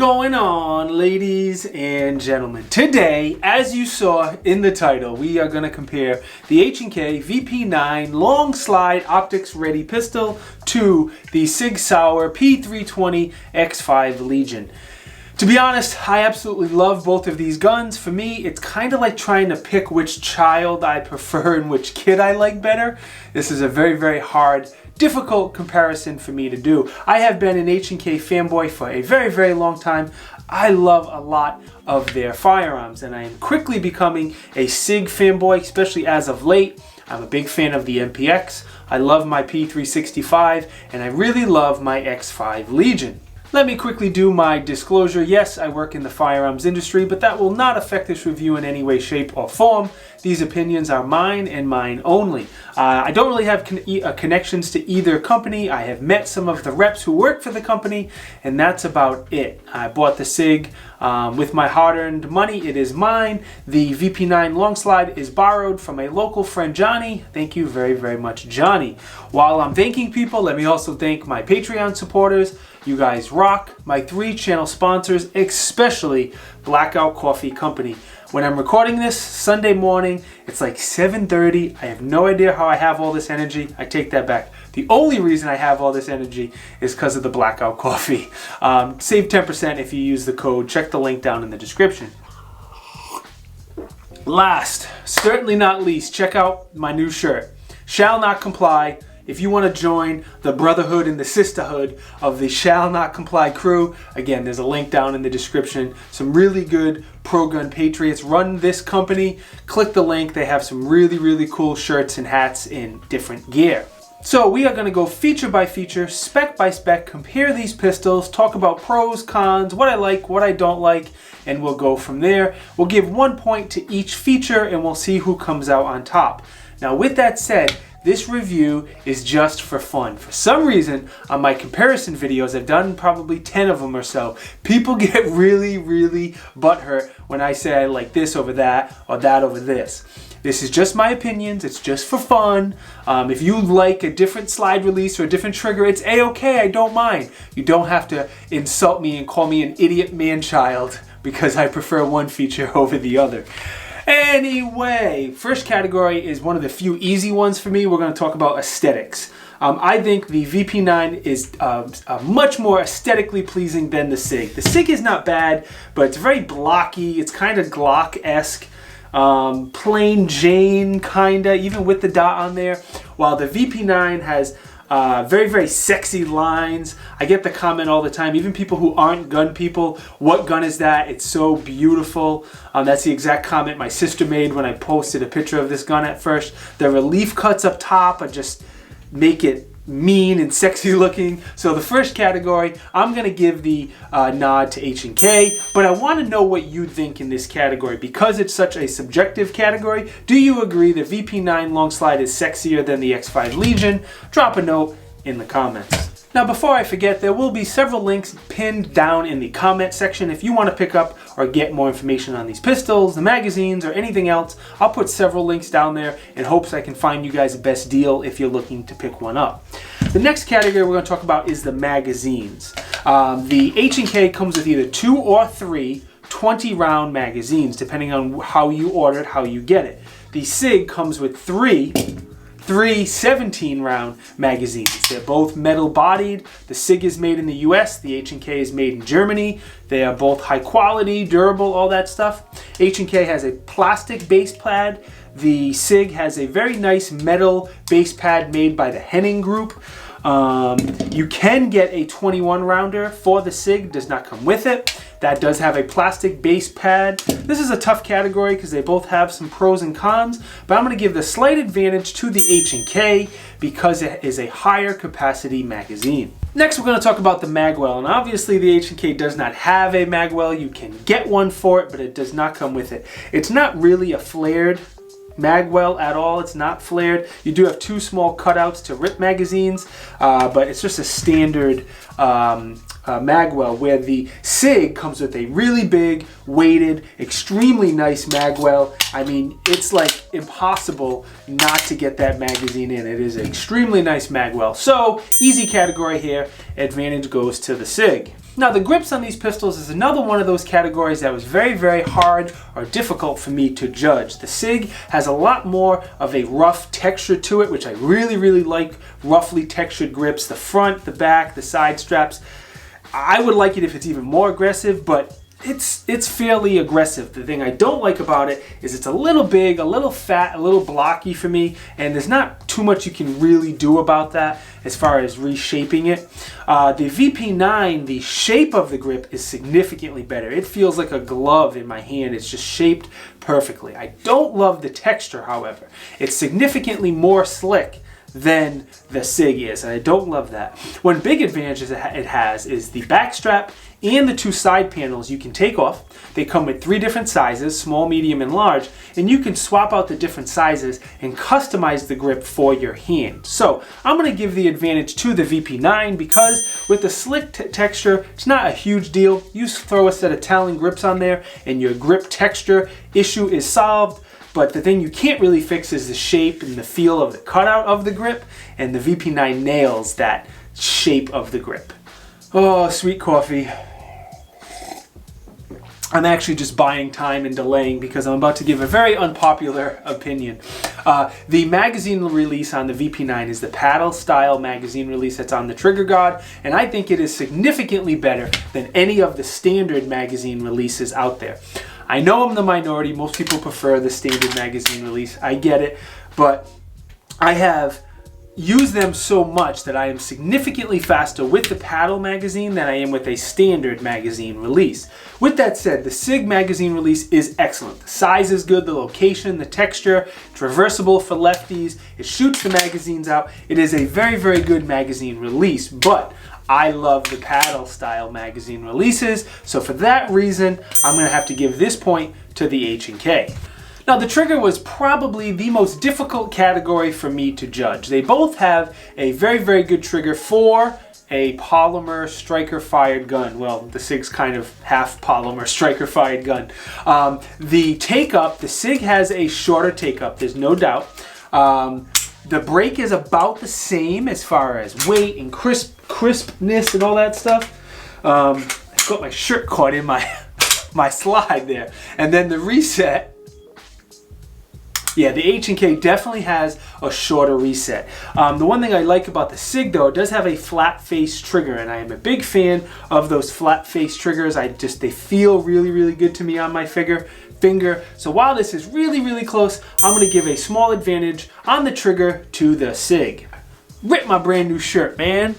going on, ladies and gentlemen? Today, as you saw in the title, we are going to compare the H&K VP9 long slide optics ready pistol to the Sig Sauer P320 X5 Legion. To be honest, I absolutely love both of these guns. For me, it's kind of like trying to pick which child I prefer and which kid I like better. This is a very hard, difficult comparison for me to do. I have been an H&K fanboy for a very long time. I love a lot of their firearms, and I am quickly becoming a Sig fanboy, especially as of late. I'm a big fan of the MPX. I love my P365, and I really love my X5 Legion. Let me quickly do my disclosure. Yes, I work in the firearms industry, but that will not affect this review in any way, shape, or form. These opinions are mine and mine only. I don't really have connections to either company. I have met some of the reps who work for the company, and that's about it. I bought the Sig with my hard-earned money. It is mine. The VP9 long slide is borrowed from a local friend, Johnny. Thank you very much, Johnny. While I'm thanking people, let me also thank my Patreon supporters. You guys rock. My 3 channel sponsors, especially Blackout Coffee Company. When I'm recording this Sunday morning, it's like 7:30. I have no idea how I have all this energy. I take that back. The only reason I have all this energy is because of the Blackout Coffee. Save 10% if you use the code. Check the link down in the description. Last, certainly not least, check out my new shirt. Shall not comply. If you want to join the brotherhood and the sisterhood of the Shall Not Comply crew, again, there's a link down in the description. Some really good pro-gun patriots run this company. Click the link. They have some really cool shirts and hats in different gear. So we are going to go feature by feature, spec by spec, compare these pistols, talk about pros, cons, what I like, what I don't like, and we'll go from there. We'll give 1 point to each feature and we'll see who comes out on top. Now with that said, this review is just for fun. For some reason, on my comparison videos, I've done probably 10 of them or so, people get really butthurt when I say I like this over that or that over this. This is just my opinions, it's just for fun. If you like a different slide release or a different trigger, it's a-okay, I don't mind. You don't have to insult me and call me an idiot man-child because I prefer one feature over the other. Anyway, first category is one of the few easy ones for me. We're going to talk about aesthetics. I think the VP9 is much more aesthetically pleasing than the Sig. The Sig is not bad, but it's very blocky. It's kind of Glock-esque, plain Jane kinda, even with the dot on there. While the VP9 has very sexy lines. I get the comment all the time, even people who aren't gun people, what gun is that? It's so beautiful. That's the exact comment my sister made when I posted a picture of this gun at first. The relief cuts up top are just make it mean and sexy looking. So the first category, I'm going to give the nod to H&K, but I want to know what you think in this category. Because it's such a subjective category, do you agree the VP9 long slide is sexier than the X5 Legion? Drop a note in the comments. Now before I forget, there will be several links pinned down in the comment section. If you want to pick up or get more information on these pistols, the magazines, or anything else, I'll put several links down there in hopes I can find you guys the best deal if you're looking to pick one up. The next category we're going to talk about is the magazines. The H&K comes with either 2 or 3 20-round magazines, depending on how you order it, how you get it. The Sig comes with 3 17-round magazines. They're both metal-bodied. The Sig is made in the US, the H&K is made in Germany. They are both high quality, durable, all that stuff. H&K has a plastic base pad. The Sig has a very nice metal base pad made by the Henning Group. You can get a 21 rounder for the Sig, does not come with it. That does have a plastic base pad. This is a tough category because they both have some pros and cons, but I'm going to give the slight advantage to the H&K because it is a higher capacity magazine. Next, we're going to talk about the magwell, and obviously the H&K does not have a magwell. You can get one for it, but it does not come with it. It's not really a flared magwell at all. It's not flared. You do have 2 small cutouts to rip magazines, but it's just a standard magwell, where the Sig comes with a really big, weighted, extremely nice magwell. I mean, it's like impossible not to get that magazine in. It is an extremely nice magwell. So, easy category here. Advantage goes to the Sig. Now the grips on these pistols is another one of those categories that was very, very hard or difficult for me to judge. The Sig has a lot more of a rough texture to it, which I really, really like roughly textured grips. The front, the back, the side straps. I would like it if it's even more aggressive, but it's fairly aggressive. The thing I don't like about it is it's a little big, a little fat, a little blocky for me, and there's not too much you can really do about that as far as reshaping it. The VP9, the shape of the grip is significantly better. It feels like a glove in my hand. It's just shaped perfectly. I don't love the texture, however. It's significantly more slick than the Sig is, and I don't love that. One big advantage it has is the back strap and the two side panels you can take off. They come with 3 different sizes, small, medium, and large, and you can swap out the different sizes and customize the grip for your hand. So I'm going to give the advantage to the VP9 because with the slick texture, it's not a huge deal. You throw a set of Talon grips on there and your grip texture issue is solved. But the thing you can't really fix is the shape and the feel of the cutout of the grip, and the VP9 nails that shape of the grip. Oh, sweet coffee. I'm actually just buying time and delaying because I'm about to give a very unpopular opinion. The magazine release on the VP9 is the paddle style magazine release that's on the trigger guard, and I think it is significantly better than any of the standard magazine releases out there. I know I'm the minority. Most people prefer the standard magazine release. I get it, but I have used them so much that I am significantly faster with the paddle magazine than I am with a standard magazine release. With that said, the Sig magazine release is excellent. The size is good, the location, the texture, it's reversible for lefties, it shoots the magazines out. It is a very, very good magazine release, but I love the paddle style magazine releases, so for that reason, I'm going to have to give this point to the H&K. Now the trigger was probably the most difficult category for me to judge. They both have a very, very good trigger for a polymer striker fired gun. Well, the Sig's kind of half polymer striker fired gun. The take-up, the Sig has a shorter take-up, there's no doubt. The break is about the same as far as weight and crispness and all that stuff. I got my shirt caught in my slide there. And then the reset, yeah, the H&K definitely has a shorter reset. The one thing I like about the Sig though, it does have a flat face trigger, and I am a big fan of those flat face triggers. They feel really, really good to me on my finger. So while this is really, really close, I'm going to give a small advantage on the trigger to the Sig. Rip my brand new shirt, man.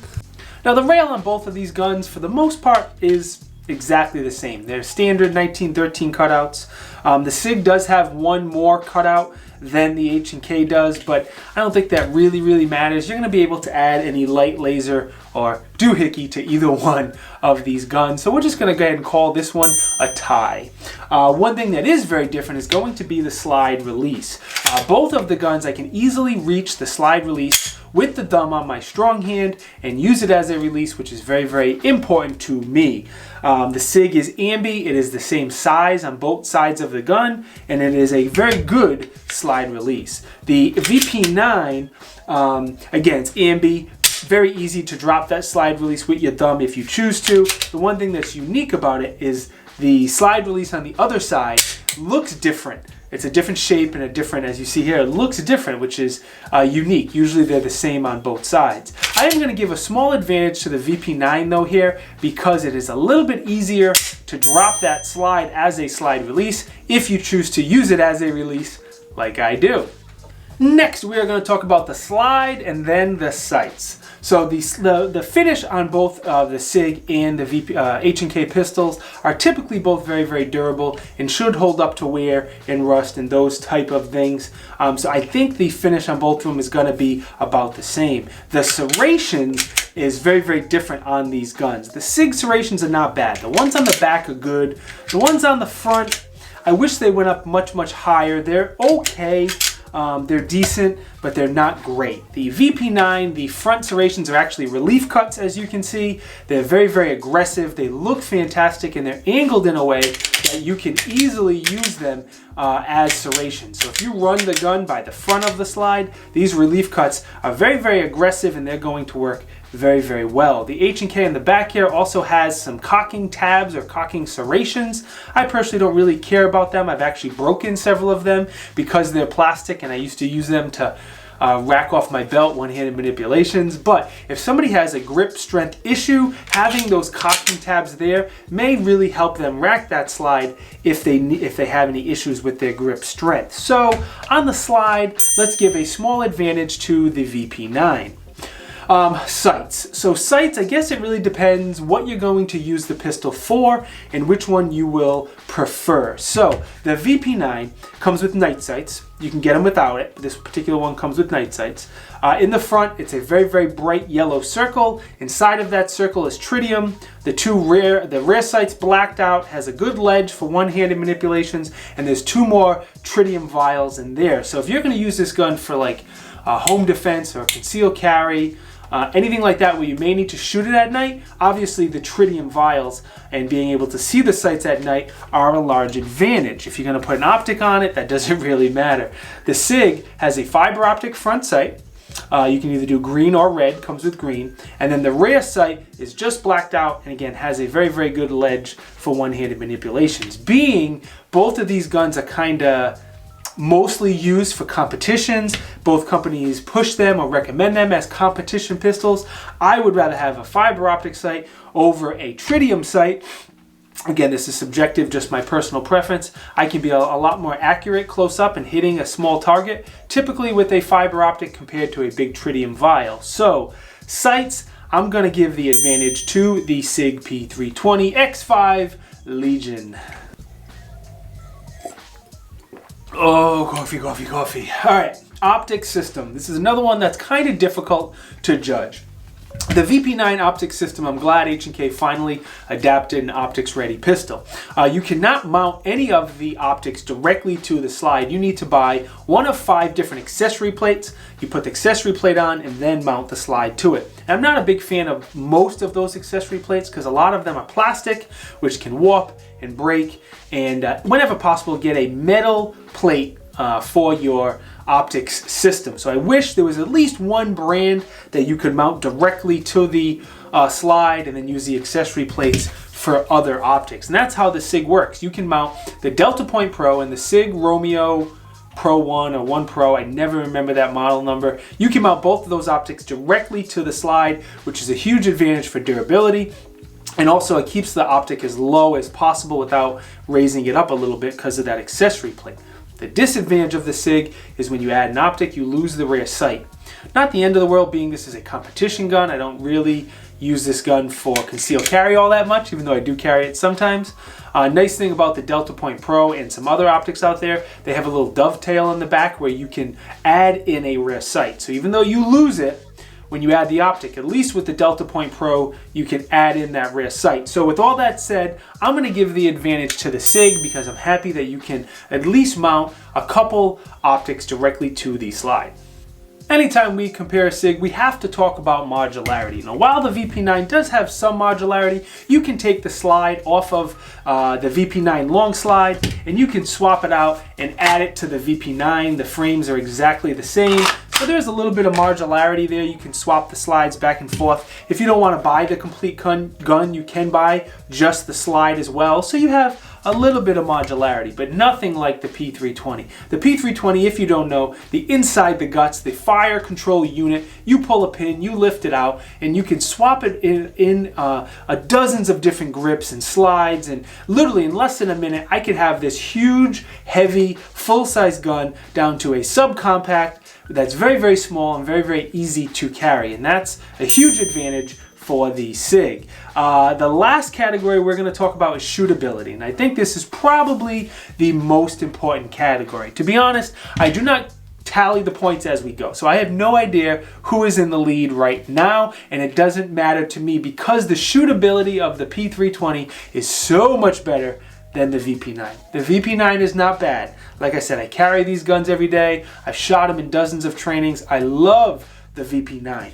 Now the rail on both of these guns for the most part is exactly the same. They're standard 1913 cutouts. The Sig does have one more cutout than the H&K does, but I don't think that really, really matters. You're going to be able to add any light laser or doohickey to either one of these guns. So we're just going to go ahead and call this one a tie. One thing that is very different is going to be the slide release. Both of the guns, I can easily reach the slide release with the thumb on my strong hand and use it as a release, which is very, very important to me. The Sig is ambi. It is the same size on both sides of the gun, and it is a very good slide release. The VP9, again, it's ambi. Very easy to drop that slide release with your thumb if you choose to. The one thing that's unique about it is the slide release on the other side looks different. It's a different shape and a different, as you see here, it looks different, which is unique. Usually they're the same on both sides. I am going to give a small advantage to the VP9 though here because it is a little bit easier to drop that slide as a slide release if you choose to use it as a release like I do. Next, we are going to talk about the slide and then the sights. So the finish on both the Sig and the H&K pistols are typically both very, very durable and should hold up to wear and rust and those type of things. So I think the finish on both of them is going to be about the same. The serrations is very, very different on these guns. The Sig serrations are not bad. The ones on the back are good. The ones on the front, I wish they went up much, much higher. They're okay. They're decent, but they're not great. The VP9, the front serrations are actually relief cuts, as you can see. They're very, very aggressive. They look fantastic, and they're angled in a way that you can easily use them as serrations. So if you run the gun by the front of the slide, these relief cuts are very, very aggressive, and they're going to work very, very well. The H&K in the back here also has some cocking tabs or cocking serrations. I personally don't really care about them. I've actually broken several of them because they're plastic, and I used to use them to rack off my belt, one-handed manipulations. But if somebody has a grip strength issue, having those cocking tabs there may really help them rack that slide if they have any issues with their grip strength. So on the slide, let's give a small advantage to the VP9. Sights. So sights, I guess it really depends what you're going to use the pistol for and which one you will prefer. So the VP9 comes with night sights. You can get them without it. This particular one comes with night sights. In the front, it's a very, very bright yellow circle. Inside of that circle is tritium. The rear sight's blacked out, has a good ledge for one-handed manipulations, and there's 2 more tritium vials in there. So if you're going to use this gun for like home defense or concealed carry, anything like that where you may need to shoot it at night, obviously the tritium vials and being able to see the sights at night are a large advantage. If you're going to put an optic on it, that doesn't really matter. The Sig has a fiber optic front sight. You can either do green or red, comes with green. And then the rear sight is just blacked out and again has a very, very good ledge for one-handed manipulations. Being both of these guns are kind of mostly used for competitions. Both companies push them or recommend them as competition pistols. I would rather have a fiber optic sight over a tritium sight. Again, this is subjective, just my personal preference. I can be a lot more accurate close up and hitting a small target, typically with a fiber optic compared to a big tritium vial. So, sights, I'm going to give the advantage to the Sig P320 X5 Legion. Oh, coffee, coffee, coffee. All right, Optic System. This is another one that's kind of difficult to judge. The VP9 Optic System, I'm glad H&K finally adapted an optics-ready pistol. You cannot mount any of the optics directly to the slide. You need to buy one of 5 different accessory plates. You put the accessory plate on and then mount the slide to it. And I'm not a big fan of most of those accessory plates because a lot of them are plastic, which can warp and break. And whenever possible, get a metal plate for your optics system. So I wish there was at least one brand that you could mount directly to the slide and then use the accessory plates for other optics. And that's how the Sig works. You can mount the Delta Point Pro and the Sig Romeo Pro 1 or 1 Pro, I never remember that model number. You can mount both of those optics directly to the slide, which is a huge advantage for durability. And also it keeps the optic as low as possible without raising it up a little bit because of that accessory plate. The disadvantage of the Sig is when you add an optic, you lose the rear sight. Not the end of the world, being this is a competition gun. I don't really use this gun for concealed carry all that much, even though I do carry it sometimes. Nice thing about the Delta Point Pro and some other optics out there, they have a little dovetail in the back where you can add in a rear sight. So even though you lose it when you add the optic, at least with the Delta Point Pro, you can add in that rear sight. So with all that said, I'm going to give the advantage to the Sig because I'm happy that you can at least mount a couple optics directly to the slide. Anytime we compare a Sig, we have to talk about modularity. Now, while the VP9 does have some modularity, you can take the slide off of the VP9 long slide and you can swap it out and add it to the VP9. The frames are exactly the same. So there's a little bit of modularity there. You can swap the slides back and forth. If you don't want to buy the complete gun, you can buy just the slide as well. So you have a little bit of modularity, but nothing like the P320. The P320, if you don't know, the inside the guts, the fire control unit, you pull a pin, you lift it out, and you can swap it in dozens of different grips and slides, and literally in less than a minute, I could have this huge, heavy, full-size gun down to a subcompact that's very, very small and very, very easy to carry, and that's a huge advantage for the Sig. The last category we're going to talk about is shootability, and I think this is probably the most important category. To be honest, I do not tally the points as we go, so I have no idea who is in the lead right now, and it doesn't matter to me because the shootability of the P320 is so much better than the VP9. The VP9 is not bad. Like I said, I carry these guns every day. I've shot them in dozens of trainings. I love the VP9.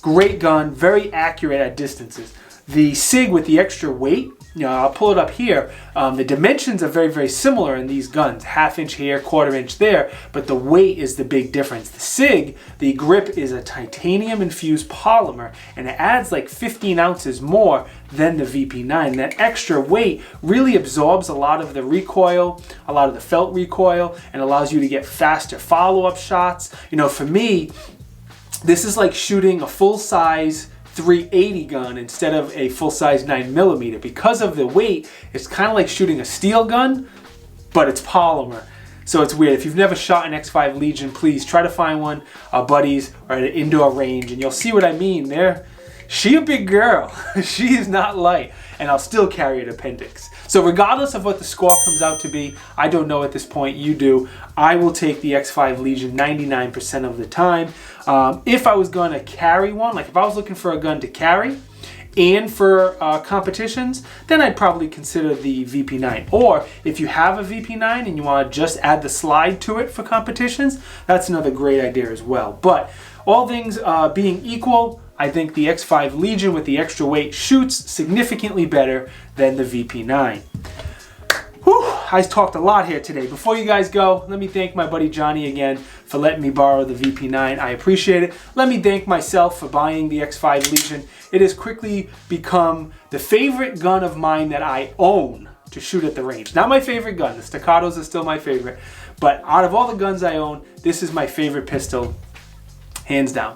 Great gun, very accurate at distances. The Sig with the extra weight, you know, I'll pull it up here. The dimensions are very, very similar in these guns. 1/2 inch here, 1/4 inch there, but the weight is the big difference. The Sig, the grip is a titanium infused polymer, and it adds like 15 ounces more than the VP9. That extra weight really absorbs a lot of the recoil, a lot of the felt recoil, and allows you to get faster follow-up shots. You know, for me, this is like shooting a full-size 380 gun instead of a full-size 9mm. Because of the weight, it's kind of like shooting a steel gun, but it's polymer. So it's weird. If you've never shot an X5 Legion, please try to find one, buddies, or at an indoor range, and you'll see what I mean. She a big girl. She is not light, and I'll still carry an appendix. So regardless of what the score comes out to be, I don't know at this point, you do, I will take the X5 Legion 99% of the time. If I was going to carry one, like if I was looking for a gun to carry and for competitions, then I'd probably consider the VP9. Or if you have a VP9 and you want to just add the slide to it for competitions, that's another great idea as well. But all things being equal, I think the X5 Legion with the extra weight shoots significantly better than the VP9. Whew, I talked a lot here today. Before you guys go, let me thank my buddy Johnny again for letting me borrow the VP9. I appreciate it. Let me thank myself for buying the X5 Legion. It has quickly become the favorite gun of mine that I own to shoot at the range. Not my favorite gun. The Staccatos are still my favorite. But out of all the guns I own, this is my favorite pistol, hands down.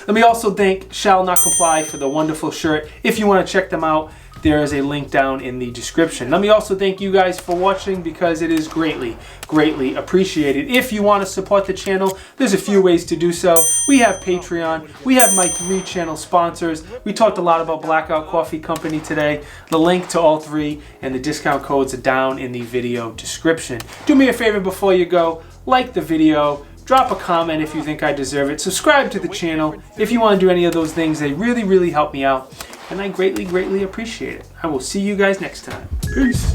Let me also thank Shall Not Comply for the wonderful shirt. If you want to check them out, there is a link down in the description. Let me also thank you guys for watching, because it is greatly, greatly appreciated. If you want to support the channel, there's a few ways to do so. We have Patreon. We have my 3 channel sponsors. We talked a lot about Blackout Coffee Company today. The link to all 3 and the discount codes are down in the video description. Do me a favor before you go, like the video, drop a comment if you think I deserve it, subscribe to the channel if you want to do any of those things. They really, really help me out, and I greatly, greatly appreciate it. I will see you guys next time. Peace.